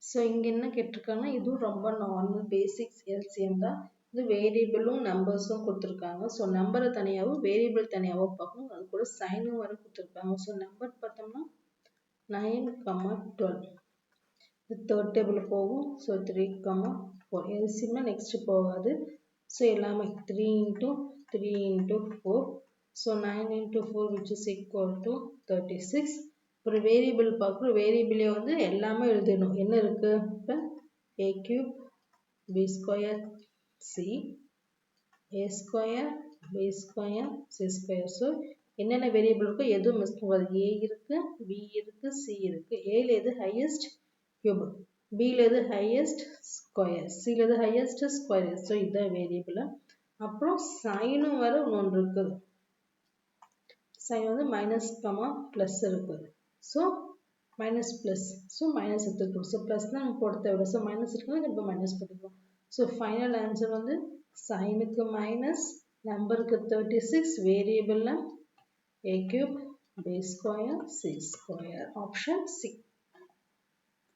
So இங்கே என்ன கேட்டிருக்காங்கன்னா இதுவும் ரொம்ப நார்மல் பேசிக்ஸ் எல்சிஎம் தான். இது வேரியபிளும் நம்பர்ஸும் கொடுத்துருக்காங்க. ஸோ நம்பரை தனியாகவும் வேரியபிள் தனியாகவும் பார்க்கணும். அது கூட சைனும் வர கொடுத்துருக்காங்க. ஸோ நம்பர் பார்த்தோம்னா 9, 12 தேர்ட் டேபிள் போகும். ஸோ 3, 4 எல்சிஎம்னா நெக்ஸ்ட் போகாது. ஸோ எல்லாமே 3 into 3 into 4. So 9 into 4 which is equal to 36. ஒரு வேரியபிள் பார்க்குறோம். வேரியபிளே வந்து எல்லாமே எழுதணும். என்ன இருக்கு? இப்போ a cube b square c a square b square c square. So என்னென்ன வேரியபிள் இருக்கோ எதுவும் மிஸ் பண்ணாது. a இருக்கு, b இருக்கு, c இருக்கு. a எது ஹையஸ்ட் கியூப், b எது ஹையஸ்ட் ஸ்கொயர், c எது ஹையஸ்ட் ஸ்கொயர். ஸோ இதுதான் வேரியபிள். அப்புறம் சைனும் வர ஒன்று இருக்குது. சைன் வந்து மைனஸ் ப்ளஸ் இருக்குது. So minus plus, so minus எடுத்துக்கிறோம். ஸோ ப்ளஸ் தான் நம்ம போட தேவை. ஸோ மைனஸ் இருக்குன்னா இப்போ மைனஸ் போட்டுக்கிறோம். ஸோ ஃபைனல் ஆன்சர் வந்து சைனுக்கு மைனஸ், நம்பருக்கு 36, வேரியபிளில் a cube b square c square. Option 6.